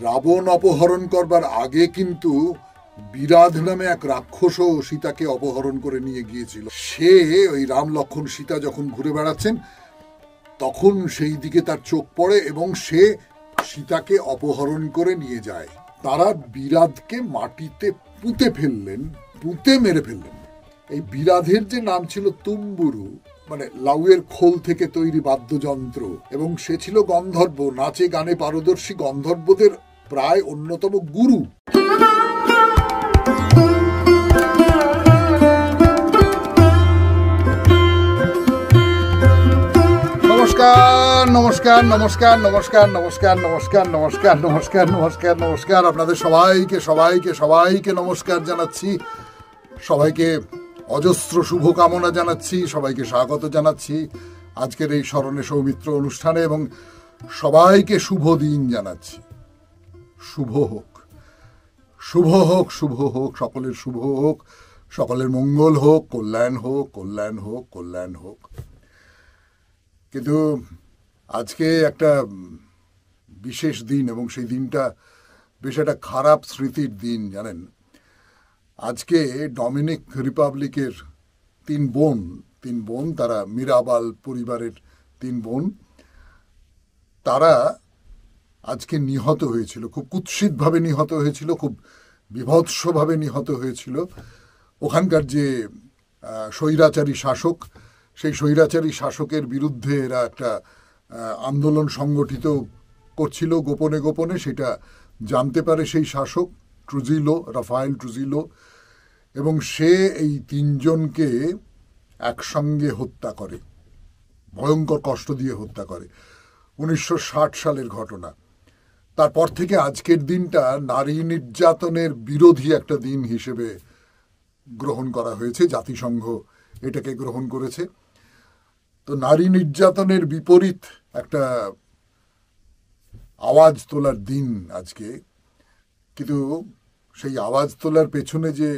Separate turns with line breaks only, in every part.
রাবণ অপহরণ করবার আগে কিন্তু বিরাধ নামে এক রাক্ষসও সীতাকে অপহরণ করে নিয়ে গিয়েছিল। সে ওই রাম লক্ষ্মণ সীতা যখন ঘুরে বেড়াচ্ছেন তখন সেই দিকে তার চোখ পড়ে এবং সে সীতাকে অপহরণ করে নিয়ে যায়। তারা বিরাধকে মাটিতে পুঁতে ফেললেন, পুঁতে মেরে ফেললেন। এই বিরাধের যে নাম ছিল তুম্বুরু, মানে লাউয়ের খোল থেকে তৈরি বাদ্যযন্ত্র, এবং সে ছিল গন্ধর্ব, নাচে গানে পারদর্শী গন্ধর্বদের প্রায় অন্যতম গুরু। নমস্কার নমস্কার নমস্কার নমস্কার নমস্কার নমস্কার নমস্কার নমস্কার নমস্কার নমস্কার আপনাদের সবাইকে সবাইকে সবাইকে নমস্কার জানাচ্ছি, সবাইকে অজস্র শুভকামনা জানাচ্ছি, সবাইকে স্বাগত জানাচ্ছি আজকের এই স্মরণে সৌমিত্র অনুষ্ঠানে এবং সবাইকে শুভ দিন জানাচ্ছি। শুভ হোক, শুভ হোক, শুভ হোক, সকলের শুভ হোক, সকলের মঙ্গল হোক, কল্যাণ হোক, কল্যাণ হোক, কল্যাণ হোক। কিন্তু আজকে একটা বিশেষ দিন এবং সেই দিনটা বেশ একটা খারাপ স্মৃতির দিন জানেন। আজকে ডমিনিক রিপাবলিকের তিন বোন, তারা মিরাবাল পরিবারের তিন বোন, তারা আজকে নিহত হয়েছিল, খুব কুৎসিতভাবে নিহত হয়েছিল, খুব বীভৎসভাবে নিহত হয়েছিল। ওখানকার যে স্বৈরাচারী শাসক, সেই স্বৈরাচারী শাসকের বিরুদ্ধে এরা একটা আন্দোলন সংগঠিত করছিল গোপনে গোপনে। সেটা জানতে পারে সেই শাসক ট্রুজিলো, রাফায়েল ট্রুজিলো, এবং সে এই তিনজনকে একসঙ্গে হত্যা করে, ভয়ঙ্কর কষ্ট দিয়ে হত্যা করে। 1960 সালের ঘটনা। তারপর থেকে আজকের দিনটা নারী নির্যাতনের বিরোধী একটা দিন হিসেবে গ্রহণ করা হয়েছে, জাতিসংঘ এটাকে গ্রহণ করেছে। তো নারী নির্যাতনের বিপরীত একটা আওয়াজ তোলার দিন আজকে। কিন্তু সেই আওয়াজ তোলার পেছনে যে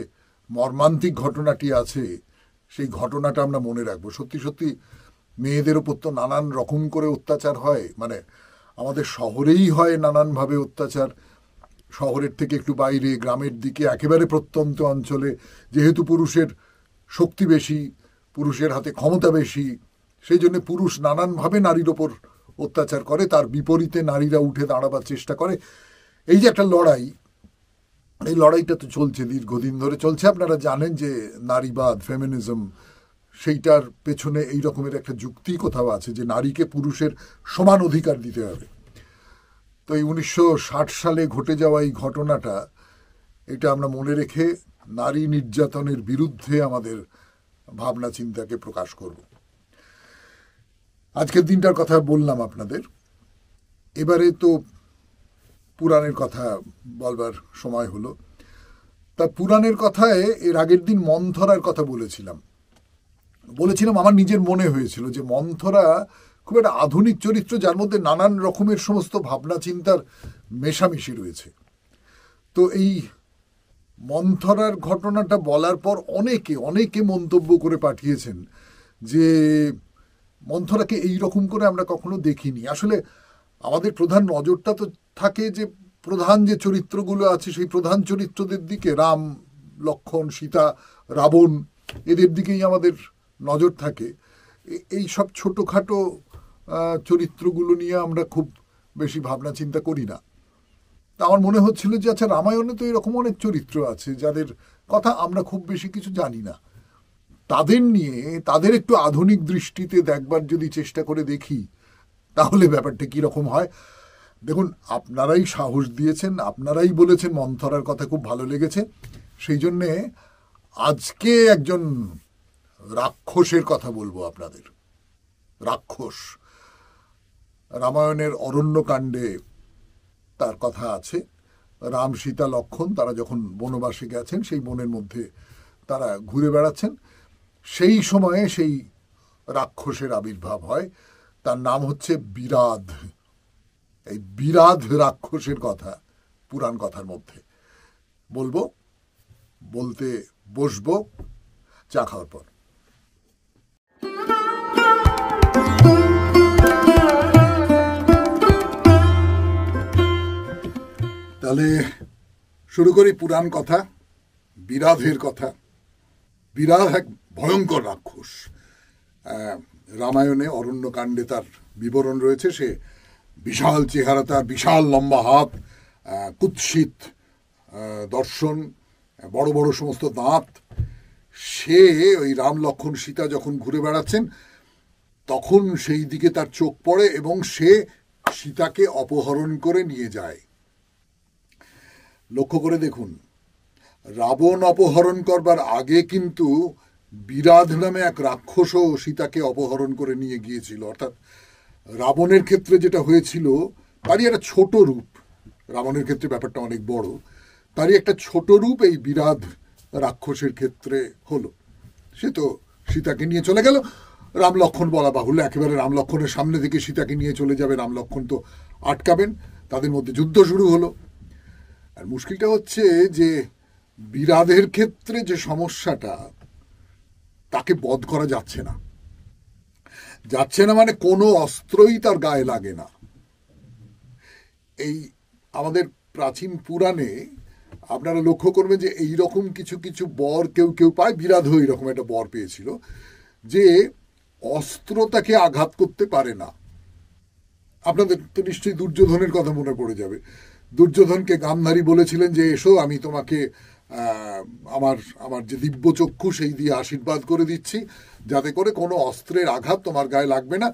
মর্মান্তিক ঘটনাটি আছে, সেই ঘটনাটা আমরা মনে রাখবো। সত্যি সত্যি মেয়েদের ওপর তো নানান রকম করে অত্যাচার হয়, মানে আমাদের শহরেই হয় নানানভাবে অত্যাচার। শহরের থেকে একটু বাইরে গ্রামের দিকে একেবারে প্রত্যন্ত অঞ্চলে যেহেতু পুরুষের শক্তি বেশি, পুরুষের হাতে ক্ষমতা বেশি, সেই জন্য পুরুষ নানানভাবে নারীর ওপর অত্যাচার করে, তার বিপরীতে নারীরা উঠে দাঁড়াবার চেষ্টা করে। এই যে একটা লড়াই, এই লড়াইটা তো চলছে, দীর্ঘদিন ধরে চলছে। আপনারা জানেন যে নারীবাদ, ফেমিনিজম, সেইটার পেছনে এই রকমের একটা যুক্তি কোথাও আছে যে নারীকে পুরুষের সমান অধিকার দিতে হবে। তো এই 1960 সালে ঘটে যাওয়া এই ঘটনাটা, এটা আমরা মনে রেখে নারী নির্যাতনের বিরুদ্ধে আমাদের ভাবনা চিন্তাকে প্রকাশ করব। আজকের দিনটার কথা বললাম আপনাদের। এবারে তো পুরাণের কথা বলবার সময় হলো। তা পুরাণের কথায় এর আগের দিন মন্থরার কথা বলেছিলাম। আমার নিজের মনে হয়েছিল যে মন্থরা খুব একটা আধুনিক চরিত্র, যার মধ্যে নানান রকমের সমস্ত ভাবনা চিন্তার মেশামেশি রয়েছে। তো এই মন্থরার ঘটনাটা বলার পর অনেকে মন্তব্য করে পাঠিয়েছেন যে মন্থরাকে এই রকম করে আমরা কখনো দেখিনি। আসলে আমাদের প্রধান নজরটা তো থাকে যে প্রধান যে চরিত্রগুলো আছে সেই প্রধান চরিত্রদের দিকে, রাম, লক্ষ্মণ, সীতা, রাবণ, এদের দিকেই আমাদের নজর থাকে। এই সব ছোটোখাটো চরিত্রগুলো নিয়ে আমরা খুব বেশি ভাবনা চিন্তা করি না। তা আমার মনে হচ্ছিল যে আচ্ছা, রামায়ণে তো এরকম অনেক চরিত্র আছে যাদের কথা আমরা খুব বেশি কিছু জানি না। তাদের নিয়ে, তাদের একটু আধুনিক দৃষ্টিতে দেখবার যদি চেষ্টা করে দেখি, তাহলে ব্যাপারটা কীরকম হয়। দেখুন, আপনারাই সাহস দিয়েছেন, আপনারাই বলেছেন মন্থরার কথা খুব ভালো লেগেছে, সেই জন্যে আজকে একজন রাক্ষসের কথা বলবো আপনাদের। রাক্ষস রামায়ণের অরণ্যকাণ্ডে তার কথা আছে। রাম, সীতা, লক্ষ্মণ তারা যখন বনবাসে গেছেন, সেই বনের মধ্যে তারা ঘুরে বেড়াচ্ছেন, সেই সময়ে সেই রাক্ষসের আবির্ভাব হয়। তার নাম হচ্ছে বিরাধ। এই বিরাধ রাক্ষসের কথা পুরাণ কথার মধ্যে বলতে বসবো চা খাওয়ার পর। তাহলে শুরু করি পুরাণ কথা, বিরাধের কথা। বিরাধ এক ভয়ঙ্কর রাক্ষস। রামায়ণে অরণ্যকাণ্ডে তার বিবরণ রয়েছে। সে বিশাল চেহারা, তার বিশাল লম্বা হাত, কুৎসিত দর্শন, বড় বড় সমস্ত দাঁত। সে ওই রাম লক্ষ্মণ সীতা যখন ঘুরে বেড়াচ্ছেন তখন সেই দিকে তার চোখ পড়ে এবং সে সীতাকে অপহরণ করে নিয়ে যায়। লক্ষ্য করে দেখুন, রাবণ অপহরণ করবার আগে কিন্তু বিরাধ নামে এক রাক্ষসও সীতাকে অপহরণ করে নিয়ে গিয়েছিল। অর্থাৎ রাবণের ক্ষেত্রে যেটা হয়েছিল তারই একটা ছোট রূপ, রাবণের ক্ষেত্রে ব্যাপারটা অনেক বড়, তারই একটা ছোট রূপ এই বিরাধ রাক্ষসের ক্ষেত্রে হলো। সে তো সীতাকে নিয়ে চলে গেল। রাম লক্ষ্মণ বলা বাহুল্য, একেবারে রাম লক্ষ্মণের সামনে থেকে সীতাকে নিয়ে চলে যাবে, রাম লক্ষ্মণ তো আটকাবেন। তাদের মধ্যে যুদ্ধ শুরু হলো। আর মুশকিলটা হচ্ছে যে বিরাধের ক্ষেত্রে যে সমস্যাটা, তাকে বধ করা যাচ্ছে না। মানে কোনো অস্ত্রই তার গায়ে লাগে না। এই আমাদের প্রাচীন পুরাণে আপনারা লক্ষ্য করবেন যে এইরকম কিছু কিছু বর কেউ কেউ পায়। বিরাধ এরকম একটা বর পেয়েছিল যে অস্ত্র তাকে আঘাত করতে পারে না। আপনাদের তো নিশ্চয়ই দুর্যোধনের কথা মনে পড়ে যাবে। দুর্যোধনকে গান্ধারী বলেছিলেন যে এসো, আমি তোমাকে আমার আমার যে দিব্য চক্ষু সেই দিয়ে আশীর্বাদ করে দিচ্ছি, যাতে করে কোনো অস্ত্রের আঘাত তোমার গায়ে লাগবে না।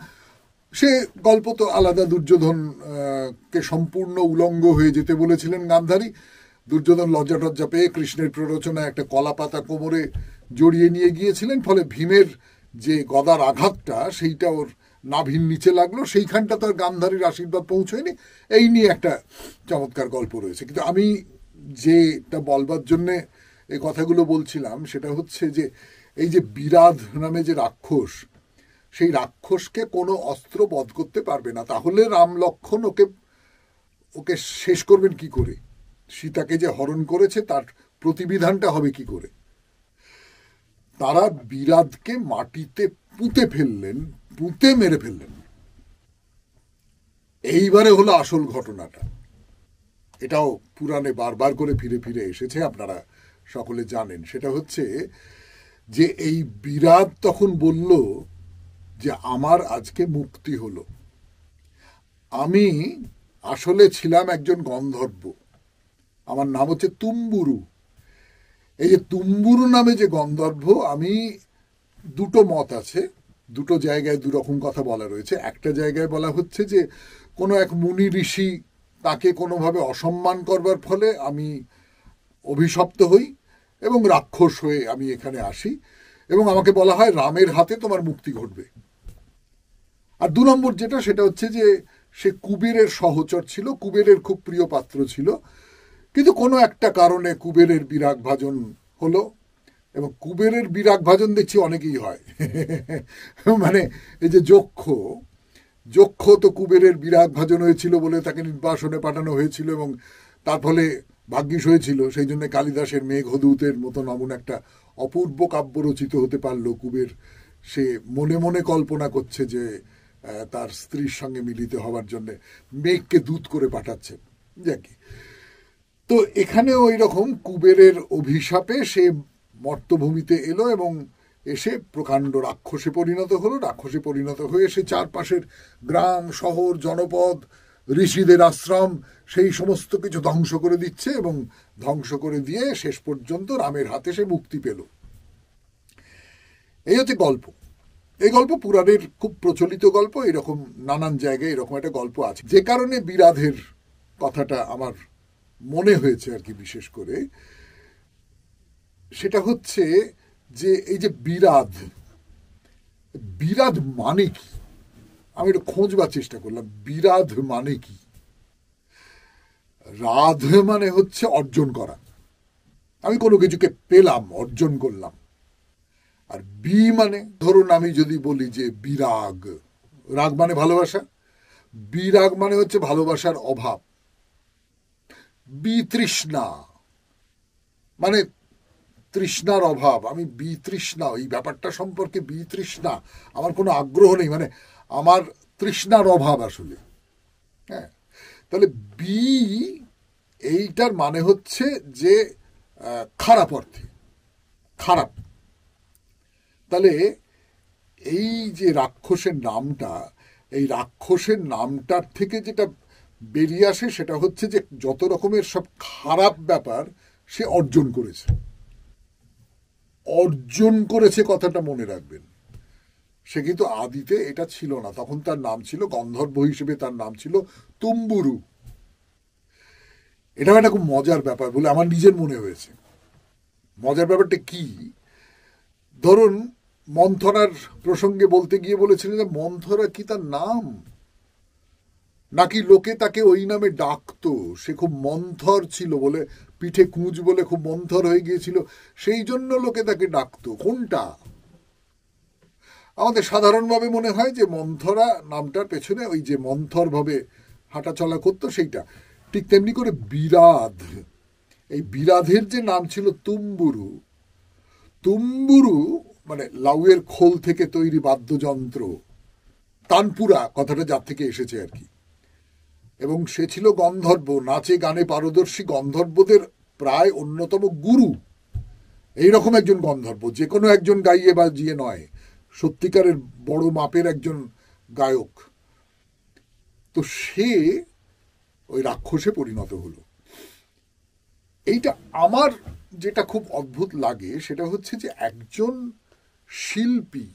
সে গল্প তো আলাদা। দুর্যোধনকে সম্পূর্ণ উলঙ্গ হয়ে যেতে বলেছিলেন গান্ধারী। দুর্যোধন লজ্জা টজ্জা পেয়ে কৃষ্ণের প্ররোচনায় একটা কলা পাতা কোমরে জড়িয়ে নিয়ে গিয়েছিলেন। ফলে ভীমের যে গদার আঘাতটা সেইটা ওর নাভির নিচে লাগলো, সেইখানটা তো আর গান্ধারীর আশীর্বাদ পৌঁছয়নি। এই নিয়ে একটা চমৎকার গল্প রয়েছে। কিন্তু আমি যেটা বলবার জন্যে এই কথাগুলো বলছিলাম সেটা হচ্ছে যে এই যে বিরাধ নামে যে রাক্ষস, সেই রাক্ষসকে কোনো অস্ত্র বধ করতে পারবে না। তাহলে রাম লক্ষ্মণ ওকে শেষ করবেন কি করে? সীতাকে যে হরণ করেছে তার প্রতিবিধানটা হবে কি করে? তারা বিরাধকে মাটিতে পুঁতে ফেললেন, পুঁতে মেরে ফেললেন। এইবারে হলো আসল ঘটনাটা। এটাও পুরাণে বারবার করে ফিরে ফিরে এসেছে, আপনারা সকলে জানেন। সেটা হচ্ছে যে এই বিরাধ তখন বলল যে আমার আজকে মুক্তি হলো। আমি আসলে ছিলাম একজন গন্ধর্ব, আমার নাম হচ্ছে তুম্বুরু। এই যে তুম্বুরু নামে যে গন্ধর্ব, আমি দুটো মত আছে, দুটো জায়গায় দুরকম কথা বলা রয়েছে। একটা জায়গায় বলা হচ্ছে যে কোনো এক মুনি ঋষি তাকে কোনোভাবে অসম্মান করবার ফলে আমি অভিশপ্ত হই এবং রাক্ষস হয়ে আমি এখানে আসি এবং আমাকে বলা হয় রামের হাতে তোমার মুক্তি ঘটবে। আর দু নম্বর যেটা, সেটা হচ্ছে যে সে কুবেরের সহচর ছিল, কুবেরের খুব প্রিয় পাত্র ছিল, কিন্তু কোনো একটা কারণে কুবেরের বিরাগ ভাজন হলো। এবং কুবেরের বিরাগ ভাজন দেখছি অনেকেই হয়। মানে এই যে যক্ষ তো কুবেরের বিরাগ ভাজন হয়েছিল বলে তাকে নির্বাসনে পাঠানো হয়েছিল এবং তার ফলে ভাগ্যিস হয়েছিল। সেই জন্য কালিদাসের মেঘদূতের মতো এমন একটা অপূর্ব কাব্য রচিত হতে পারল। কুবের সে মনে মনে কল্পনা করছে যে তার স্ত্রীর সঙ্গে মিলিত হওয়ার জন্য মেঘকে দূত করে পাঠাচ্ছেন। যাকি, তো এখানেও ওই রকম কুবেরের অভিশাপে সে মর্তভূমিতে এলো এবং এসে প্রকাণ্ড রাক্ষসে পরিণত হলো। রাক্ষসে পরিণত হয়ে সে চারপাশের গ্রাম, শহর, জনপদ, ঋষিদের আশ্রম সেই সমস্ত কিছু ধ্বংস করে দিচ্ছে এবং ধ্বংস করে দিয়ে শেষ পর্যন্ত রামের হাতে সে মুক্তি পেল। এই হচ্ছে গল্প। এই গল্প পুরাণের খুব প্রচলিত গল্প। এরকম নানান জায়গায় এরকম একটা গল্প আছে। যে কারণে বিরাধের কথাটা আমার মনে হয়েছে আর কি বিশেষ করে, সেটা হচ্ছে যে এই যে বিরাধ মানে কি, আমি একটু খোঁজবার চেষ্টা করলাম। বিরাধ মানে কি? রাধ মানে হচ্ছে অর্জন করা। আমি কোনো কিছুকে পেলাম, অর্জন করলাম। আর বি মানে, ধরুন আমি যদি বলি যে বিরাগ, রাগ মানে ভালোবাসা, বিরাগ মানে হচ্ছে ভালোবাসার অভাব। বিতৃষ্ণা মানে তৃষ্ণার অভাব। আমি বিতৃষ্ণা, এই ব্যাপারটা সম্পর্কে বিতৃষ্ণা, আমার কোনো আগ্রহ নেই, মানে আমার তৃষ্ণার অভাব আসলে। হ্যাঁ, তাহলে বি এইটার মানে হচ্ছে যে খারাপ অর্থে, খারাপ। তাহলে এই যে রাক্ষসের নামটা, এই রাক্ষসের নামটার থেকে যেটা বেরিয়ে আসে সেটা হচ্ছে যে যত রকমের সব খারাপ ব্যাপার সে অর্জন করেছে। অর্জন করেছে কথাটা মনে রাখবেন। সে কিন্তু আদিতে এটা ছিল না, তখন তার নাম ছিল গন্ধর্ব হিসেবে, তার নাম ছিল তুম্বুরু। এটাও একটা খুব মজার ব্যাপার বলে আমার নিজের মনে হয়েছে। মজার ব্যাপারটা কি, ধরুন মন্থরার প্রসঙ্গে বলতে গিয়ে বলেছিলেন যে মন্থরা কি তার নাম, নাকি লোকে তাকে ওই নামে ডাকতো, সে খুব মন্থর ছিল বলে, পিঠে কুঁজ বলে খুব মন্থর হয়ে গিয়েছিল সেই জন্য লোকে তাকে ডাকতো, কোনটা? আমাদের সাধারণভাবে মনে হয় যে মন্থরা নামটার পেছনে ওই যে মন্থর ভাবে হাঁটা চলা করতো সেইটা। ঠিক তেমনি করে বিরাধ, এই বিরাধের যে নাম ছিল তুম্বুরু, তুম্বুরু মানে লাউয়ের খোল থেকে তৈরি বাদ্যযন্ত্র, তানপুরা কথাটা যার থেকে এসেছে আর কি। এবং সে ছিল গন্ধর্ব, নাচে গানে পারদর্শী গন্ধর্বদের প্রায় অন্যতম গুরু। এইরকম একজন গন্ধর্ব, যে কোনো একজন গাইয়ে বাজিয়ে নয়, সত্যিকারের বড় মাপের একজন গায়ক। তো সে ওই রাক্ষসে পরিণত হলো। এইটা আমার যেটা খুব অদ্ভুত লাগে সেটা হচ্ছে যে একজন শিল্পী,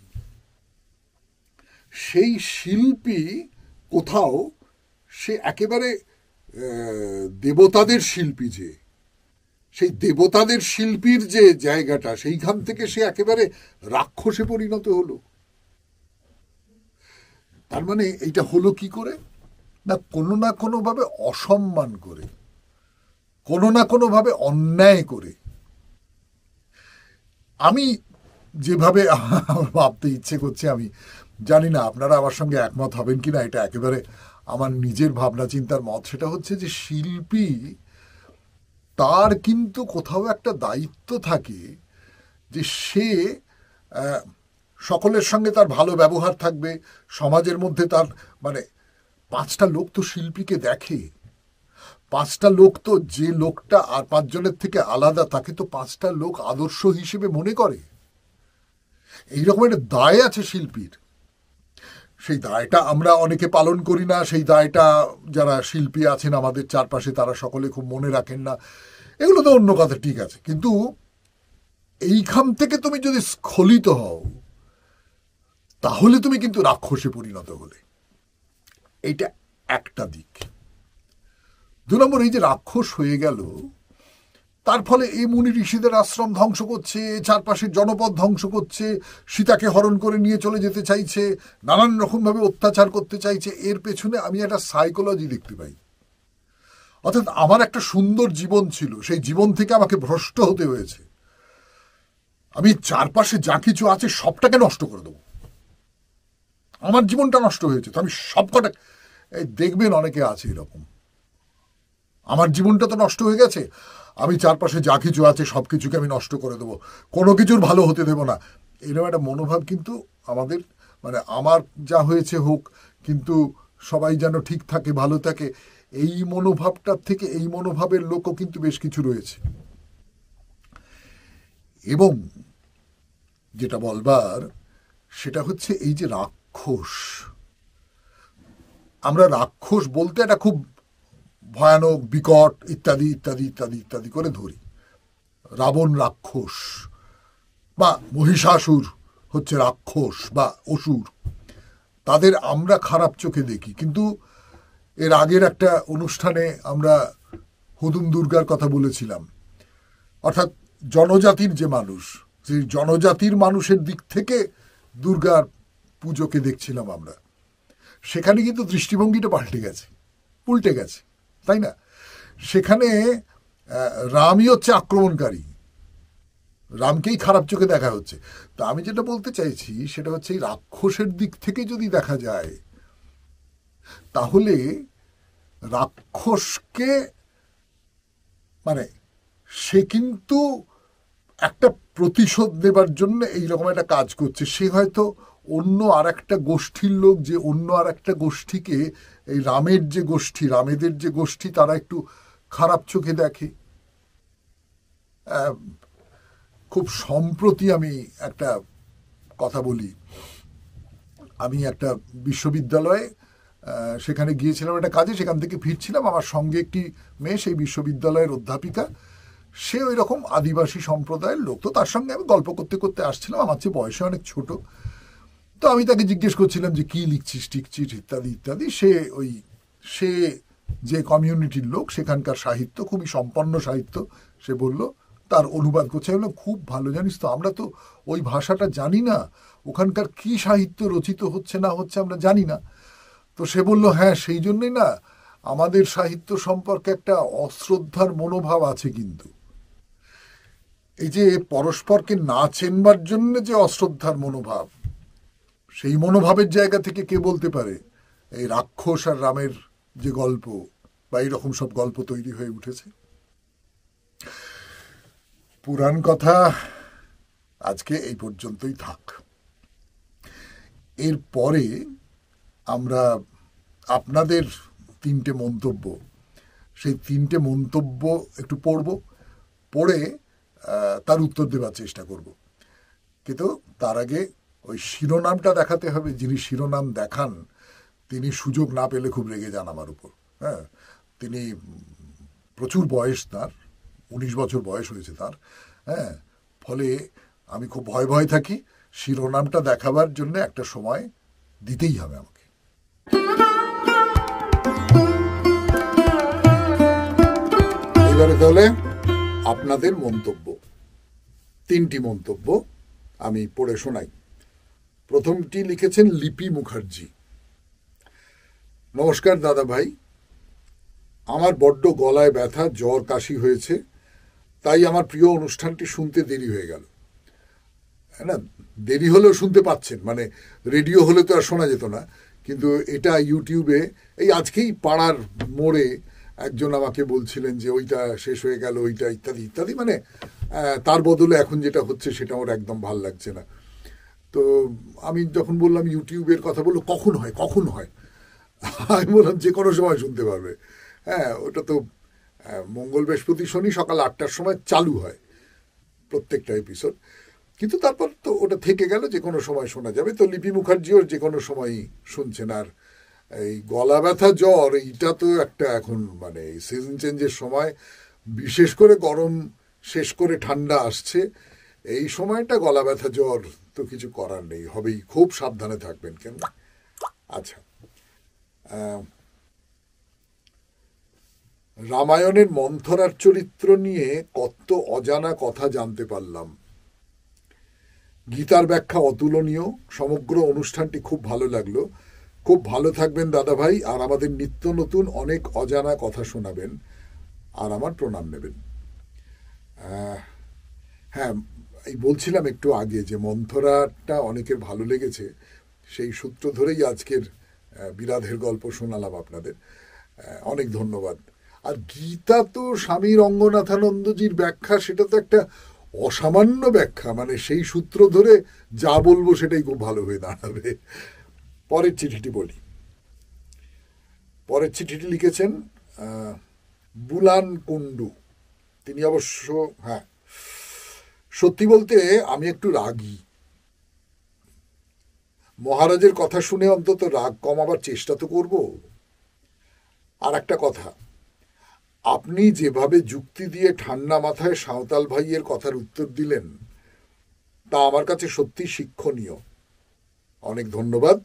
সেই শিল্পী কোথাও সে একেবারে দেবতাদের শিল্পী, যে সেই দেবতাদের শিল্পীর যে জায়গাটা, সেইখান থেকে সে একেবারে রাক্ষসে পরিণত হলো। তার মানে এইটা হলো কি করে না, কোনো না কোনোভাবে অসম্মান করে, কোনো না কোনোভাবে অন্যায় করে। আমি যেভাবে ভাবতে ইচ্ছে করছে, আমি জানি না আপনারা আমার সঙ্গে একমত হবেন কিনা, এটা একেবারে আমার নিজের ভাবনা চিন্তার মত। সেটা হচ্ছে যে শিল্পী তার কিন্তু কোথাও একটা দায়িত্ব থাকে যে সে সকলের সঙ্গে তার ভালো ব্যবহার থাকবে, সমাজের মধ্যে তার মানে 5টা লোক তো শিল্পীকে দেখে, 5টা লোক তো, যে লোকটা আর 5 জনের থেকে আলাদা তাকে তো 5টা লোক আদর্শ হিসেবে মনে করে। এইরকম একটা দায় আছে শিল্পীর। সেই দায়টা আমরা অনেকে পালন করি না, সেই দায়টা যারা শিল্পী আছেন আমাদের চারপাশে তারা সকলে খুব মনে রাখেন না, এগুলো তো অন্য কথা, ঠিক আছে। কিন্তু এইখান থেকে তুমি যদি স্খলিত হও তাহলে তুমি কিন্তু রাক্ষসে পরিণত হলে। এইটা একটা দিক। 2 নম্বর, এই যে রাক্ষস হয়ে গেল, তার ফলে এই মুনি ঋষিদের আশ্রম ধ্বংস করছে, চারপাশের জনপদ ধ্বংস করছে, সীতাকে হরণ করে নিয়ে চলে যেতে চাইছে, নানান রকমভাবে অত্যাচার করতে চাইছে। এর পেছনে আমি একটা সাইকোলজি দেখতে পাই। অর্থাৎ আমার একটা সুন্দর জীবন ছিল, সেই জীবন থেকে আমাকে ভ্রষ্ট হতে হয়েছে। আমি চারপাশে যা কিছু আছে সবটাকে নষ্ট করে দেবো, আমার জীবনটা নষ্ট হয়েছে তো আমি সবকটা, এই দেখবেন অনেকে আছে এরকম, আমার জীবনটা তো নষ্ট হয়ে গেছে, আমি চারপাশে যা কিছু আছে সব কিছুকে আমি নষ্ট করে দেবো, কোনো কিছুর ভালো হতে দেবো না। এরকম একটা মনোভাব কিন্তু আমাদের, মানে আমার যা হয়েছে হোক, কিন্তু সবাই যেন ঠিক থাকে, ভালো থাকে, এই মনোভাবটার থেকে এই মনোভাবের লোকও কিন্তু বেশ কিছু রয়েছে। এবং যেটা বলবার সেটা হচ্ছে এই যে রাক্ষস, আমরা রাক্ষস বলতে একটা খুব ভয়ানক, বিকট ইত্যাদি ইত্যাদি ইত্যাদি ইত্যাদি করে ধরি। রাবণ রাক্ষস, বা মহিষাসুর হচ্ছে রাক্ষস বা অসুর, তাদের আমরা খারাপ চোখে দেখি। কিন্তু এর আগের একটা অনুষ্ঠানে আমরা হুদুম দুর্গার কথা বলেছিলাম, অর্থাৎ জনজাতির যে মানুষ, সেই জনজাতির মানুষের দিক থেকে দুর্গার পুজোকে দেখছিলাম আমরা। সেখানে কিন্তু দৃষ্টিভঙ্গিটা পাল্টে গেছে, উল্টে গেছে, তাই না? সেখানে রামই হচ্ছে আক্রমণকারী, রামকেই খারাপ চোখে দেখা হচ্ছে। তা আমি যেটা বলতে চাইছি সেটা হচ্ছে এই রাক্ষসের দিক থেকে যদি দেখা যায়, তাহলে রাক্ষসকে মানে সে কিন্তু একটা প্রতিশোধ দেবার জন্য এইরকম একটা কাজ করছে। সে হয়তো অন্য আর একটা গোষ্ঠীর লোক, যে অন্য আর একটা গোষ্ঠীকে, এই রামের যে গোষ্ঠী, রামেদের যে গোষ্ঠী, তারা একটু খারাপ চোখে দেখে। খুব সম্প্রতি আমি একটা কথা বলি, আমি একটা বিশ্ববিদ্যালয়ে সেখানে গিয়েছিলাম একটা কাজে, সেখান থেকে ফিরছিলাম, আমার সঙ্গে একটি মেয়ে, সেই বিশ্ববিদ্যালয়ের অধ্যাপিকা, সে ওই রকম আদিবাসী সম্প্রদায়ের লোক। তো তার সঙ্গে আমি গল্প করতে করতে আসছিলাম, আমার চেয়ে বয়সে অনেক ছোট। তো আমি তাকে জিজ্ঞেস করছিলাম যে কি লিখছিস টিকছিস ইত্যাদি ইত্যাদি। সে যে কমিউনিটির লোক, সেখানকার সাহিত্য খুবই সম্পন্ন সাহিত্য, সে বলল, তার অনুবাদ করছে। আমি বললাম, খুব ভালো, জানিস তো আমরা তো ওই ভাষাটা জানি না, ওখানকার কি সাহিত্য রচিত হচ্ছে না হচ্ছে আমরা জানি না। তো সে বলল, হ্যাঁ সেই জন্যই না আমাদের সাহিত্য সম্পর্কে একটা অশ্রদ্ধার মনোভাব আছে। কিন্তু এই যে পরস্পরকে না চেনবার জন্য যে অশ্রদ্ধার মনোভাব, সেই মনোভাবের জায়গা থেকে কে বলতে পারে এই রাক্ষস আর রামের যে গল্প বা এইরকম সব গল্প তৈরি হয়ে উঠেছে? পুরাণ কথা আজকে এই পর্যন্তই থাক। এরপরে আমরা আপনাদের 3টে মন্তব্য, সেই 3টে মন্তব্য একটু পড়ে তার উত্তর দেওয়ার চেষ্টা করব। কিন্তু তার আগে ওই শিরোনামটা দেখাতে হবে। যিনি শিরোনাম দেখান তিনি সুযোগ না পেলে খুব রেগে যান আমার উপর। হ্যাঁ, তিনি প্রচুর বয়স, তার 19 বছর বয়স হয়েছে তার। হ্যাঁ, ফলে আমি খুব ভয় থাকি। শিরোনামটা দেখাবার জন্য একটা সময় দিতেই হবে আমাকে। এবারে তাহলে আপনাদের মন্তব্য, 3টি মন্তব্য আমি পড়ে শোনাই। প্রথমটি লিখেছেন লিপি মুখার্জি। নমস্কার দাদা ভাই, আমার বড্ড গলায় ব্যথা, জ্বর, কাশি হয়েছে, তাই আমার প্রিয় অনুষ্ঠানটি শুনতে দেরি হয়ে গেল। না, দেরি হলেও শুনতে পাচ্ছেন, মানে রেডিও হলে তো আর শোনা যেত না, কিন্তু এটা ইউটিউবে এই আজকেই পাড়ার মোড়ে একজন আমাকে বলছিলেন যে ওইটা শেষ হয়ে গেল, ওইটা ইত্যাদি ইত্যাদি, মানে তার বদলে এখন যেটা হচ্ছে সেটা ওর একদম ভাল লাগছে না। তো আমি যখন বললাম ইউটিউবের কথা, বললো কখন হয়। আমি বললাম যে কোনো সময় শুনতে পারবে। হ্যাঁ, ওটা তো মঙ্গল, বৃহস্পতি, শনি সকাল 8টার সময় চালু হয় প্রত্যেকটা এপিসোড, কিন্তু তারপর তো ওটা থেকে গেল, যে কোনো সময় শোনা যাবে। তো লিপি মুখার্জিও যে কোনো সময় শুনছেন। আর এই গলা ব্যথা, জ্বর, এইটা তো একটা এখন মানে সিজন চেঞ্জের সময়, বিশেষ করে গরম শেষ করে ঠান্ডা আসছে, এই সময়টা গলা ব্যথা জ্বর তো কিছু করার নেই, হবেই। খুব সাবধানে থাকবেন। কেন? আচ্ছা, রামায়ণের মন্থরার চরিত্র নিয়ে কত অজানা কথা জানতে পারলাম। গীতার ব্যাখ্যা অতুলনীয়। সমগ্র অনুষ্ঠানটি খুব ভালো লাগলো। খুব ভালো থাকবেন দাদা ভাই, আর আমাদের নিত্য নতুন অনেক অজানা কথা শোনাবেন, আর আমার প্রণাম নেবেন। হ্যাঁ, এই বলছিলাম একটু আগে যে মন্থরাটা অনেকের ভালো লেগেছে, সেই সূত্র ধরেই আজকের বিরাধের গল্প শোনালাম আপনাদের। অনেক ধন্যবাদ। আর গীতা তো স্বামী রঙ্গনাথানন্দজির ব্যাখ্যা, সেটা তো একটা অসামান্য ব্যাখ্যা, মানে সেই সূত্র ধরে যা বলবো সেটাই খুব ভালো হয়ে দাঁড়াবে। পরের চিঠিটি বলি। পরের চিঠিটি লিখেছেন বুলান কুন্ডু। তিনি অবশ্য, হ্যাঁ, সত্যি বলতে আমি একটু রাগী। মহারাজের কথা শুনে অন্তত রাগ কমাবার চেষ্টা তো করব। আর একটা কথা, আপনি যেভাবে যুক্তি দিয়ে ঠান্ডা মাথায় সাঁওতাল ভাইয়ের কথার উত্তর দিলেন, তা আমার কাছে সত্যি শিক্ষণীয়। অনেক ধন্যবাদ।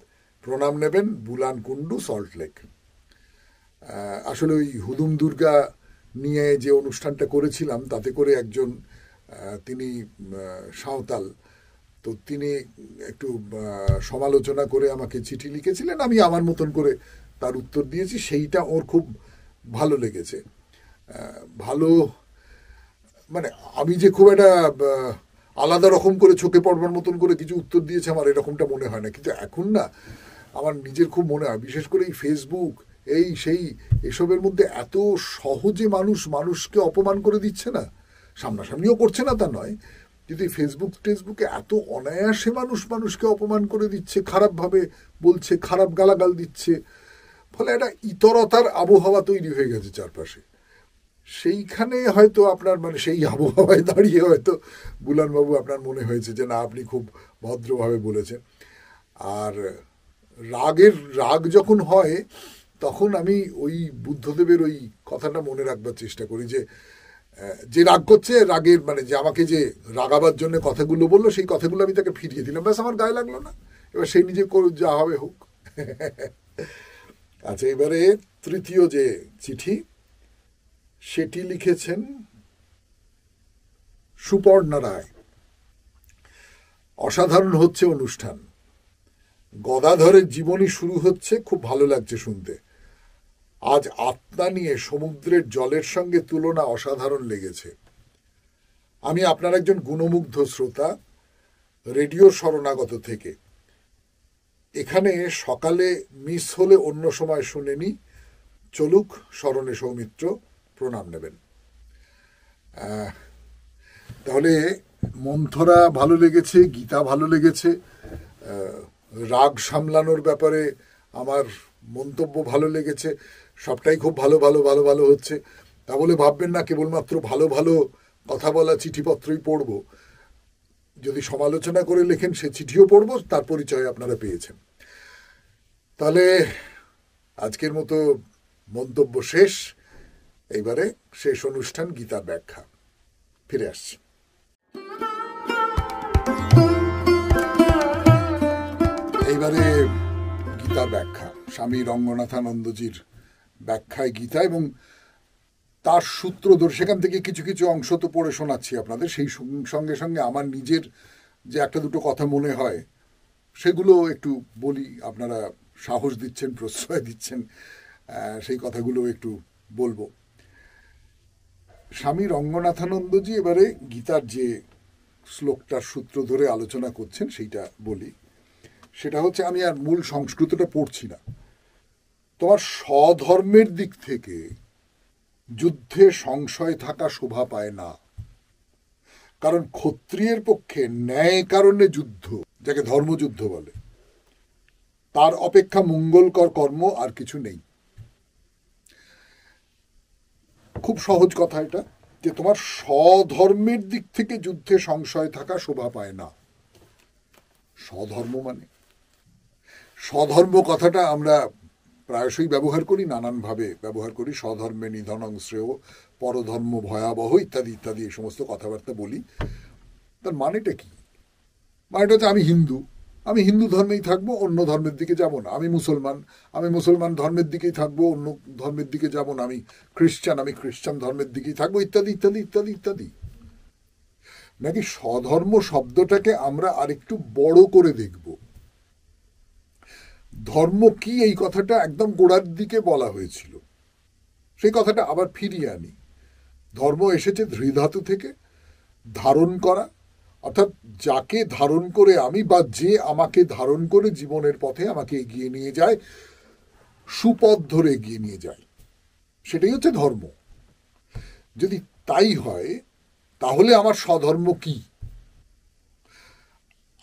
প্রণাম নেবেন। বুলান কুন্ডু, সল্টলেক। আসলে ওই হুদুম দুর্গা নিয়ে যে অনুষ্ঠানটা করেছিলাম, তাতে করে একজন, তিনি সাঁওতাল, তো তিনি একটু সমালোচনা করে আমাকে চিঠি লিখেছিলেন, আমি আমার মতন করে তার উত্তর দিয়েছি। সেইটা ওর খুব ভালো লেগেছে। ভালো মানে আমি যে খুব একটা আলাদা রকম করে চোখে পড়বার মতন করে কিছু উত্তর দিয়েছে, আমার এরকমটা মনে হয় না। কিন্তু এখন না, আমার নিজের খুব মনে হয়, বিশেষ করে এই ফেসবুক, এই সেই এসবের মধ্যে এত সহজে মানুষকে অপমান করে দিচ্ছে না। সামনাসামনিও করছে না তা নয়, কিন্তু ফেসবুকে এত অনায়াসে মানুষকে অপমান করে দিচ্ছে, খারাপভাবে বলছে, খারাপ গালাগাল দিচ্ছে, ফলে একটা ইতরতার আবহাওয়া তৈরি হয়ে গেছে চারপাশে। সেইখানে হয়তো আপনার মানে সেই আবহাওয়ায় দাঁড়িয়ে হয়তো বুলানবাবু আপনার মনে হয়েছে যে না আপনি খুব ভদ্রভাবে বলেছেন। আর রাগ যখন হয় তখন আমি ওই বুদ্ধদেবের ওই কথাটা মনে রাখবার চেষ্টা করি যে রাগ করছে, রাগের মানে যে আমাকে যে রাগাবার জন্য কথাগুলো বললো সেই কথাগুলো আমি তাকে ফিরিয়ে দিলাম, ব্যাস আমার গায়ে লাগলো না, এবার সেই নিজে যা হবে হোক। আচ্ছা, এবারে তৃতীয় যে চিঠি সেটি লিখেছেন সুপর্ণা রায়। অসাধারণ হচ্ছে অনুষ্ঠান, গদাধরের জীবনী শুরু হচ্ছে, খুব ভালো লাগছে শুনতে। আজ আত্মা নিয়ে সমুদ্রের জলের সঙ্গে তুলনা অসাধারণ লেগেছে। আমি আপনার একজন গুণমুগ্ধ শ্রোতা, রেডিও শরণাগত থেকে। এখানে সকালে মিস হলে অন্য সময় শুনেনি, চলুক স্মরণে সৌমিত্র, প্রণাম নেবেন। তাহলে মন্থরা ভালো লেগেছে, গীতা ভালো লেগেছে, রাগ সামলানোর ব্যাপারে আমার মন্তব্য ভালো লেগেছে, সবটাই খুব ভালো ভালো ভালো ভালো হচ্ছে। তা বলে ভাববেন না কেবলমাত্র ভালো ভালো কথা বলা চিঠিপত্রই পড়ব। যদি সমালোচনা করে লেখেন সে চিঠিও পড়ব, তার পরিচয় আপনারা পেয়েছেন। তাহলে আজকের মতো মন্তব্য শেষ। এইবারে শেষ অনুষ্ঠান গীতার ব্যাখ্যা, ফিরে আসছি। এইবারে গীতার ব্যাখ্যা, স্বামী রঙ্গনাথানন্দজির ব্যাখ্যায় গীতা এবং তার সূত্র ধরে সেখান থেকে কিছু কিছু অংশ তো পড়ে শোনাচ্ছি আপনাদের, সেই সঙ্গে সঙ্গে আমার নিজের যে একটা দুটো কথা মনে হয় সেগুলো একটু বলি, আপনারা সাহস দিচ্ছেন, প্রশ্রয় দিচ্ছেন, সেই কথাগুলো একটু বলবো। স্বামী রঙ্গনাথানন্দজি এবারে গীতার যে শ্লোকটার সূত্র ধরে আলোচনা করছেন সেইটা বলি। সেটা হচ্ছে, আমি আর মূল সংস্কৃতটা পড়ছি না। তোমার স্বধর্মের দিক থেকে যুদ্ধে সংশয় থাকা শোভা পায় না, কারণ ক্ষত্রিয়ের পক্ষে ন্যায় কারণে যুদ্ধ, যাকে ধর্মযুদ্ধ বলে, তার অপেক্ষা মঙ্গলকর কর্ম আর কিছু নেই। খুব সহজ কথা এটা, যে তোমার স্বধর্মের দিক থেকে যুদ্ধে সংশয় থাকা শোভা পায় না। স্বধর্ম মানে, স্বধর্ম কথাটা আমরা প্রায়শই ব্যবহার করি, নানানভাবে ব্যবহার করি। স্বধর্মে নিধনং শ্রেয়, পরধর্ম ভয়াবহ, ইত্যাদি ইত্যাদি এই সমস্ত কথাবার্তা বলি। তার মানেটা কি? মানেটা হচ্ছে আমি হিন্দু ধর্মেই থাকবো, অন্য ধর্মের দিকে যাব না। আমি মুসলমান ধর্মের দিকেই থাকবো, অন্য ধর্মের দিকে যাব না। আমি খ্রিস্টান ধর্মের দিকেই থাকবো, ইত্যাদি ইত্যাদি ইত্যাদি ইত্যাদি। নাকি স্বধর্ম শব্দটাকে আমরা আরেকটু বড় করে দেখব। ধর্ম কি, এই কথাটা একদম গোড়ার দিকে বলা হয়েছিল, সেই কথাটা আবার ফিরিয়ে আনি। ধর্ম এসেছে ধৃধাতু থেকে, ধারণ করা, অর্থাৎ যাকে ধারণ করে আমি, বা যে আমাকে ধারণ করে জীবনের পথে আমাকে এগিয়ে নিয়ে যায়, সুপথ ধরে এগিয়ে নিয়ে যায়, সেটাই হচ্ছে ধর্ম। যদি তাই হয় তাহলে আমার স্বধর্ম কি?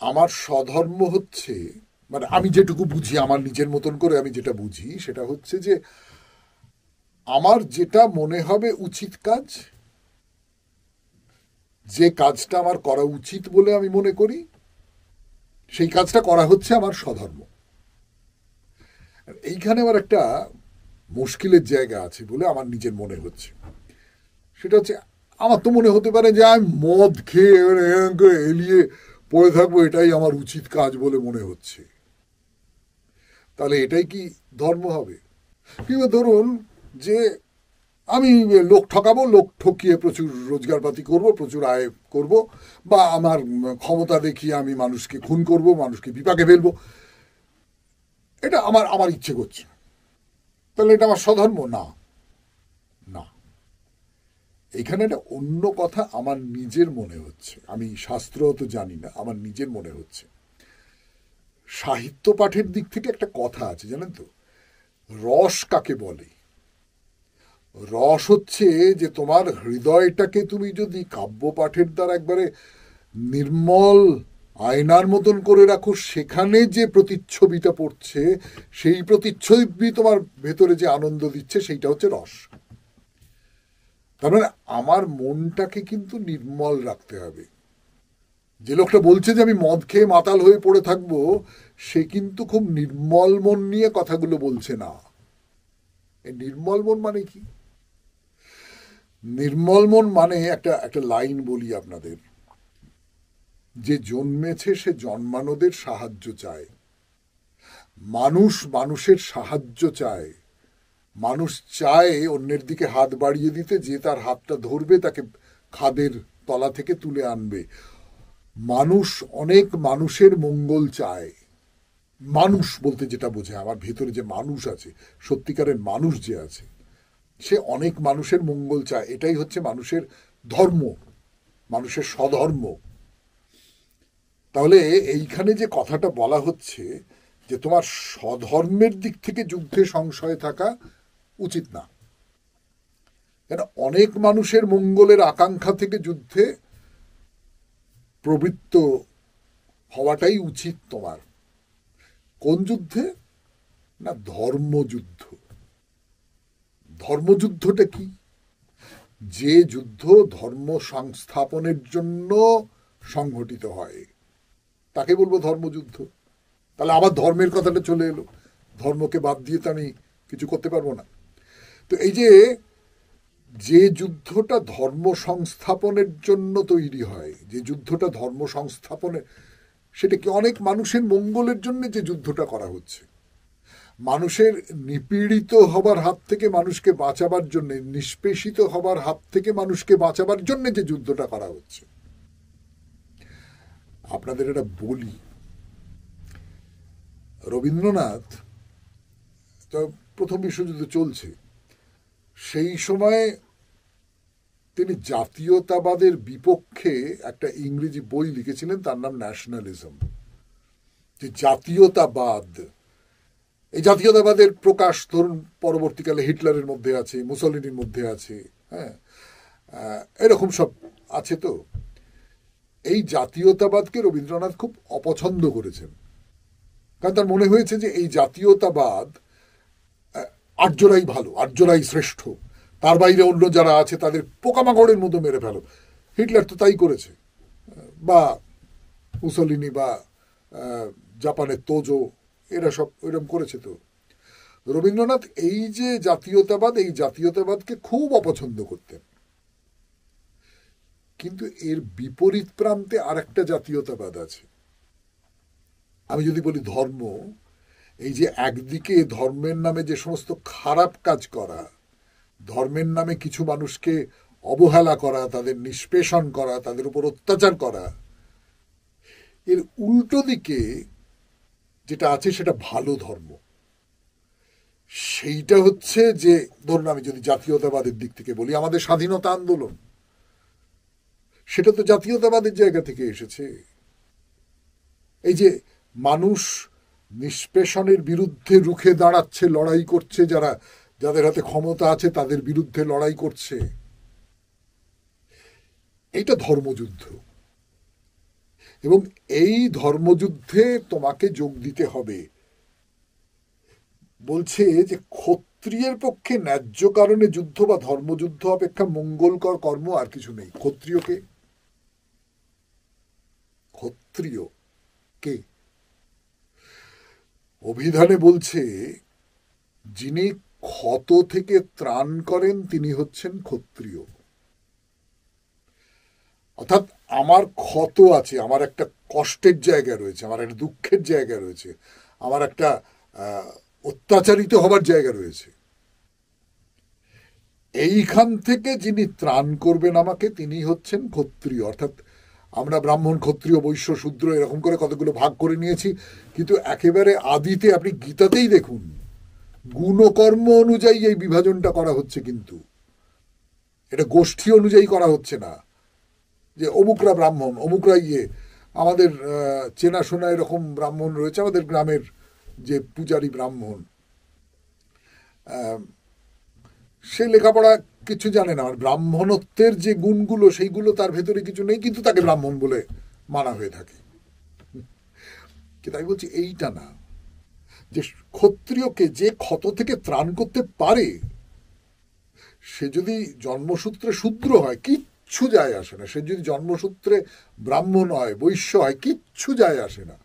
আমার স্বধর্ম হচ্ছে, মানে আমি যেটুকু বুঝি, আমার নিজের মতন করে আমি যেটা বুঝি, সেটা হচ্ছে যে আমার যেটা মনে হবে উচিত কাজ, যে কাজটা আমার করা উচিত বলে আমি মনে করি, সেই কাজটা করা হচ্ছে আমার স্বধর্ম। এইখানে আমার একটা মুশকিলের জায়গা আছে বলে আমার নিজের মনে হচ্ছে। সেটা হচ্ছে, আমার তো মনে হতে পারে যে আমি মদ খেয়ে এলিয়ে পড়ে থাকবো, এটাই আমার উচিত কাজ বলে মনে হচ্ছে। তাহলে এটাই কি ধর্ম হবে? কিংবা ধরুন যে আমি লোক ঠকাবো, লোক ঠকিয়ে প্রচুর রোজগারপাতি করব, প্রচুর আয় করব, বা আমার ক্ষমতা দেখিয়ে আমি মানুষকে খুন করব, মানুষকে বিপাকে ফেলবো, এটা আমার ইচ্ছে করছে। তাহলে এটা আমার স্বধর্ম? না, না। এখানে একটা অন্য কথা আমার নিজের মনে হচ্ছে, আমি শাস্ত্র তো জানি না, আমার নিজের মনে হচ্ছে। সাহিত্য পাঠের দিক থেকে একটা কথা আছে, জানেন তো, রস কাকে বলে? রস হচ্ছে যে তোমার হৃদয়টাকে তুমি যদি কাব্য পাঠের দ্বারা একবারে নির্মল আয়নার মতন করে রাখো, সেখানে যে প্রতিচ্ছবিটা পড়ছে, সেই প্রতিচ্ছবি তোমার ভেতরে যে আনন্দ দিচ্ছে, সেইটা হচ্ছে রস। তার মানে আমার মনটাকে কিন্তু নির্মল রাখতে হবে। যে লোকটা বলছে যে আমি মদ খেয়ে মাতাল হয়ে পড়ে থাকবো, সে কিন্তু খুব নির্মল মন নিয়ে কথাগুলো বলছে না। এই নির্মল মন মানে কি? নির্মল মন মানে একটা একটা লাইন বলি আপনাদের, যে জন্মেছে সে জন্মানোদের সাহায্য চায়, মানুষ মানুষের সাহায্য চায়, মানুষ চায় অন্যের দিকে হাত বাড়িয়ে দিতে, যে তার হাতটা ধরবে তাকে খাদের তলা থেকে তুলে আনবে। মানুষ অনেক মানুষের মঙ্গল চায়। মানুষ বলতে যেটা বোঝায়, আমার ভেতরে যে মানুষ আছে, সত্যিকারের মানুষ যে আছে, সে অনেক মানুষের মঙ্গল চায়। এটাই হচ্ছে মানুষের ধর্ম, মানুষের স্বধর্ম। তাহলে এইখানে যে কথাটা বলা হচ্ছে যে তোমার স্বধর্মের দিক থেকে যুদ্ধে সংশয় থাকা উচিত না, কেন অনেক মানুষের মঙ্গলের আকাঙ্ক্ষা থেকে যুদ্ধে প্রবৃত্ত হওয়াটাই উচিত তোমার। কোন যুদ্ধে? না, ধর্মযুদ্ধ। ধর্মযুদ্ধটা কি? যে যুদ্ধ ধর্ম সংস্থাপনের জন্য সংঘটিত হয় তাকে বলবো ধর্মযুদ্ধ। তাহলে আবার ধর্মের কথাটা চলে এলো, ধর্মকে বাদ দিয়ে তো আমি কিছু করতে পারবো না। তো এই যে যে যুদ্ধটা ধর্ম সংস্থাপনের জন্য তৈরি হয়, যে যুদ্ধটা ধর্ম সংস্থাপনের, সেটা কি অনেক মানুষের মঙ্গলের জন্য যে যুদ্ধটা করা হচ্ছে, মানুষের নিপীড়িত হবার হাত থেকে মানুষকে বাঁচাবার জন্য, নিষ্পেষিত হবার হাত থেকে মানুষকে বাঁচাবার জন্য যে যুদ্ধটা করা হচ্ছে। আপনাদের এটা বলি, রবীন্দ্রনাথ প্রথম বিশ্বযুদ্ধ চলছে, সেই সময় তিনি জাতীয়তাবাদের বিপক্ষে একটা ইংরেজি বই লিখেছিলেন, তার নাম ন্যাশনালিজম। যে জাতীয়তাবাদ, এই জাতীয়তাবাদের প্রকাশ ধরুন পরবর্তীকালে হিটলারের মধ্যে আছে, মুসলিনির মধ্যে আছে, হ্যাঁ, এরকম সব আছে। তো এই জাতীয়তাবাদকে রবীন্দ্রনাথ খুব অপছন্দ করেছেন, কারণ তার মনে হয়েছে যে এই জাতীয়তাবাদ আর্যরাই ভালো, আর্যরাই শ্রেষ্ঠ, তার বাইরে অন্য যারা আছে তাদের পোকামাকড়ের মতো মেরে ফেলো। হিটলার তো তাই করেছে, বা মুসলিনি, বা জাপানের তোজো, এরা সব ওইরকম করেছে। তো রবীন্দ্রনাথ এই যে জাতীয়তাবাদ, এই জাতীয়তাবাদকে খুব অপছন্দ করতেন। কিন্তু এর বিপরীত প্রান্তে আর একটা জাতীয়তাবাদ আছে। আমি যদি বলি ধর্ম, এই যে একদিকে ধর্মের নামে যে সমস্ত খারাপ কাজ করা, ধর্মের নামে কিছু মানুষকে অবহেলা করা, তাদের নিষ্পেষণ করা, তাদের উপর অত্যাচার করা, এর উল্টো দিকে যেটা আছে সেটা ভালো ধর্ম। সেইটা হচ্ছে যে, ধরুন আমি যদি জাতীয়তাবাদের দিক থেকে বলি, আমাদের স্বাধীনতা আন্দোলন, সেটা তো জাতীয়তাবাদের জায়গা থেকে এসেছে। এই যে মানুষ নিষ্পেষণের বিরুদ্ধে রুখে দাঁড়াচ্ছে, লড়াই করছে, যারা যাদের হাতে ক্ষমতা আছে তাদের বিরুদ্ধে লড়াই করছে, এইটা ধর্মযুদ্ধ। এবং এই ধর্মযুদ্ধে তোমাকে যোগ দিতে হবে। বলছে যে ক্ষত্রিয়ের পক্ষে ন্যায্য কারণে যুদ্ধ বা ধর্মযুদ্ধ অপেক্ষা মঙ্গলকর কর্ম আর কিছু নেই। ক্ষত্রিয়কে, ক্ষত্রিয় কে? অভিধানে বলছে যিনি ক্ষত থেকে ত্রাণ করেন তিনি হচ্ছেন ক্ষত্রিয়। অর্থাৎ আমার ক্ষত আছে, আমার একটা কষ্টের জায়গা রয়েছে, আমার একটা দুঃখের জায়গা রয়েছে, আমার একটা অত্যাচারিত হবার জায়গা রয়েছে, এইখান থেকে যিনি ত্রাণ করবেন আমাকে, তিনি হচ্ছেন ক্ষত্রিয়। অর্থাৎ আমরা ব্রাহ্মণ, ক্ষত্রিয়, বৈশ্য, শূদ্র এরকম করে কতগুলো ভাগ করে নিয়েছি, কিন্তু একেবারে আদিতে আপনি গীতাতেই দেখুন গুণকর্ম অনুযায়ী এই বিভাজনটা করা হচ্ছে। কিন্তু এটা গোষ্ঠী অনুযায়ী করা হচ্ছে না, যে অমুকরা ব্রাহ্মণ, অমুকরা আমাদের চেনাশোনা এরকম ব্রাহ্মণ রয়েছে, আমাদের গ্রামের যে পূজারী ব্রাহ্মণ, সে লেখাপড়া কিছু জানে না, আর ব্রাহ্মণত্বের যে গুণগুলো সেইগুলো তার ভেতরে কিছু নেই, কিন্তু তাকে ব্রাহ্মণ বলে মানা হয়ে থাকে। তাই বলছি এইটা না, যে ক্ষত্রিয়কে যে ক্ষত থেকে ত্রাণ করতে পারে সে যদি জন্মসূত্রে শূদ্র হয় কিচ্ছু যায় আসে না, সে যদি জন্মসূত্রে ব্রাহ্মণ হয়, বৈশ্য হয়, কিচ্ছু যায় আসে না।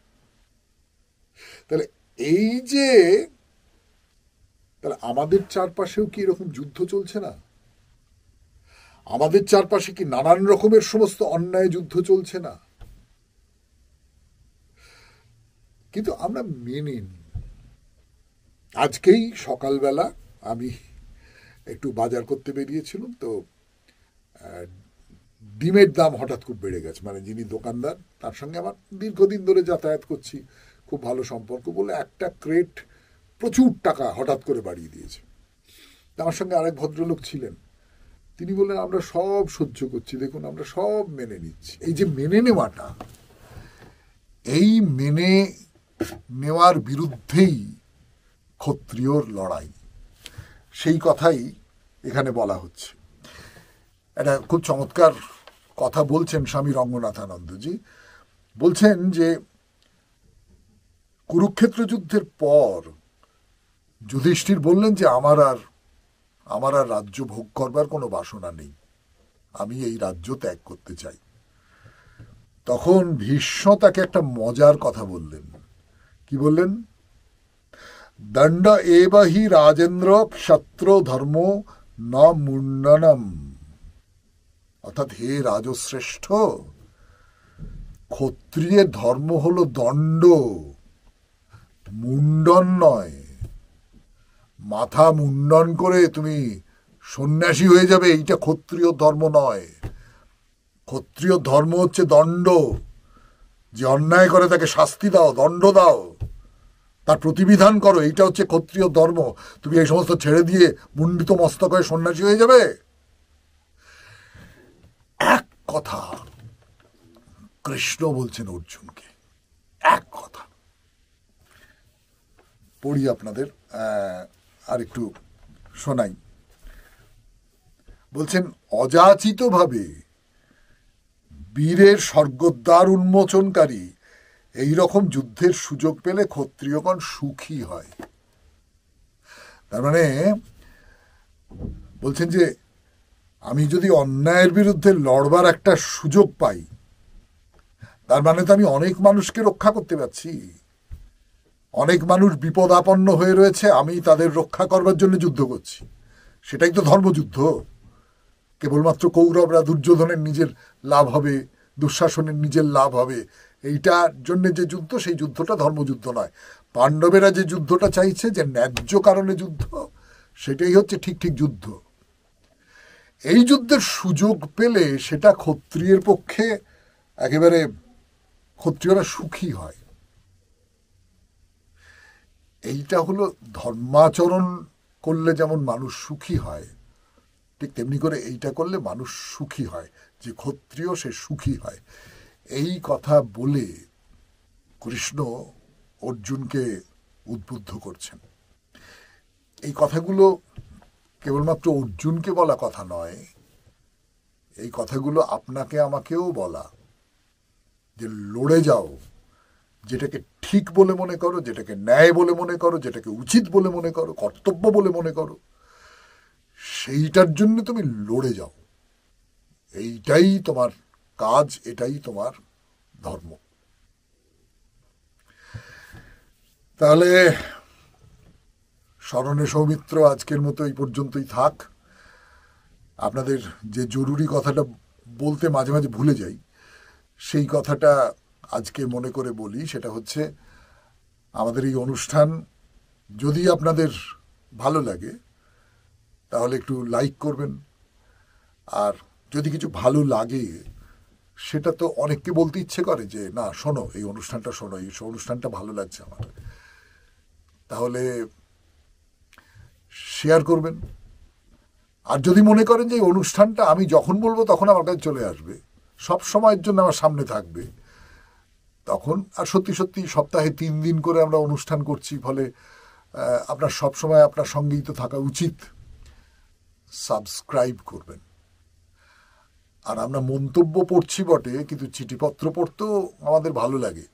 তাহলে এই যে, তাহলে আমাদের চারপাশেও কি এরকম যুদ্ধ চলছে না? আমাদের চারপাশে কি নানান রকমের সমস্ত অন্যায় যুদ্ধ চলছে না? কিন্তু আমরা মেনে নিই। আজকেই সকালবেলা আমি একটু বাজার করতে বেরিয়েছিলাম, তো ডিমের দাম হঠাৎ খুব বেড়ে গেছে। মানে যিনি দোকানদার, তার সঙ্গে আমার দীর্ঘদিন ধরে যাতায়াত করছি, খুব ভালো সম্পর্ক বলে একটা ক্রেট প্রচুর টাকা হঠাৎ করে বাড়িয়ে দিয়েছে। আমার সঙ্গে আরেক ভদ্রলোক ছিলেন, তিনি বললেন আমরা সব সহ্য করছি, দেখুন আমরা সব মেনে নিচ্ছি। এই যে মেনে নেওয়াটা, এই মেনে নেওয়ার বিরুদ্ধেই ক্ষত্রিয়র লড়াই, সেই কথাই এখানে বলা হচ্ছে। একটা খুব চমৎকার কথা বলছেন স্বামী রঙ্গনাথানন্দজি। বলছেন যে কুরুক্ষেত্র যুদ্ধের পর যুধিষ্ঠির বললেন যে আমার আর রাজ্য ভোগ করবার কোনো বাসনা নেই, আমি এই রাজ্য ত্যাগ করতে চাই। তখন ভীষ্ম তাকে একটা মজার কথা বললেন। কি বললেন? দণ্ড এবাহি রাজেন্দ্র ক্ষত্র ধর্ম ন মুন্ডনম। অর্থাৎ হে রাজশ্রেষ্ঠ, ক্ষত্রিয়ের ধর্ম হলো দণ্ড, মুন্ডন নয়। মাথা মুন্ডন করে তুমি সন্ন্যাসী হয়ে যাবে, এইটা ক্ষত্রিয় ধর্ম নয়। ক্ষত্রিয় ধর্ম হচ্ছে দণ্ড। যে অন্যায় করে তাকে শাস্তি দাও, দণ্ড দাও, তার প্রতিবিধান করো, এইটা হচ্ছে ক্ষত্রিয় ধর্ম। তুমি এই সমস্ত ছেড়ে দিয়ে মুন্ডিত মস্তক হয়ে সন্ন্যাসী হয়ে যাবে। এক কথা কৃষ্ণ বলছেন অর্জুনকে, এক কথা পড়ি আপনাদের, আর একটু শোনাই। বলছেন অযাচিত ভাবে বীরের স্বর্গদ্বার উন্মোচনকারী এই রকম যুদ্ধের সুযোগ পেলে ক্ষত্রিয়গণ সুখী হয়। তার মানে বলছেন যে আমি যদি অন্যায়ের বিরুদ্ধে লড়বার একটা সুযোগ পাই, তার মানে তো আমি অনেক মানুষকে রক্ষা করতে পারছি। অনেক মানুষ বিপদাপন্ন হয়ে রয়েছে, আমি তাদের রক্ষা করবার জন্য যুদ্ধ করছি। সেটাই তো ধর্মযুদ্ধ। কেবলমাত্র কৌরবরা দুর্যোধনের নিজের লাভ হবে, দুঃশাসনের নিজের লাভ হবে, এইটার জন্য যে যুদ্ধ, সেই যুদ্ধটা ধর্মযুদ্ধ নয়। পাণ্ডবেরা যে যুদ্ধটা চাইছে, যে ন্যায্য কারণে যুদ্ধ, সেটাই হচ্ছে ঠিক ঠিক যুদ্ধ। এই যুদ্ধের সুযোগ পেলে সেটা ক্ষত্রিয়ের পক্ষে একেবারে, ক্ষত্রিয়রা সুখী হয়। এইটা হলো ধর্মাচরণ করলে যেমন মানুষ সুখী হয়, ঠিক তেমনি করে এইটা করলে মানুষ সুখী হয়, যে ক্ষত্রিয় সে সুখী হয়। এই কথা বলে কৃষ্ণ অর্জুনকে উদ্বুদ্ধ করছেন। এই কথাগুলো কেবলমাত্র অর্জুনকে বলা কথা নয়, এই কথাগুলো আপনাকে আমাকেও বলা, যে লড়ে যাও, যেটাকে ঠিক বলে মনে করো, যেটাকে ন্যায় বলে মনে করো, যেটাকে উচিত বলে মনে করো, কর্তব্য বলে মনে করো, সেইটার জন্য তুমি লড়ে যাও। এইটাই তোমার কাজ, এটাই তোমার ধর্ম। তাহলে স্মরণে সৌমিত্র আজকের মতো এই পর্যন্তই থাক। আপনাদের যে জরুরি কথাটা বলতে মাঝে মাঝে ভুলে যাই, সেই কথাটা আজকে মনে করে বলি। সেটা হচ্ছে, আমাদের এই অনুষ্ঠান যদি আপনাদের ভালো লাগে তাহলে একটু লাইক করবেন। আর যদি কিছু ভালো লাগে, সেটা তো অনেককে বলতে ইচ্ছে করে যে না শোনো, এই অনুষ্ঠানটা শোনো, এই অনুষ্ঠানটা ভালো লাগছে আমার, তাহলে শেয়ার করবেন। আর যদি মনে করেন যে এই অনুষ্ঠানটা আমি যখন বলবো তখন আমার কাছে চলে আসবে, সব সময়ের জন্য আমার সামনে থাকবে, তখন, আর সত্যি সত্যি সপ্তাহে 3 দিন করে আমরা অনুষ্ঠান করছি, ফলে আপনার সবসময় আপনার সঙ্গেই তো থাকা উচিত, সাবস্ক্রাইব করবেন। আর আমরা মন্তব্য পড়ছি বটে, কিন্তু চিঠিপত্র পড়তেও আমাদের ভালো লাগে,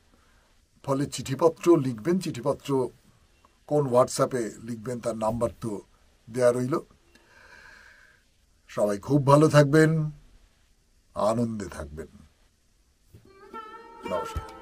ফলে চিঠিপত্র লিখবেন। চিঠিপত্র কোন হোয়াটসঅ্যাপে লিখবেন তার নাম্বার তো দেয়া রইল। সবাই খুব ভালো থাকবেন, আনন্দে থাকবেন। নমস্কার।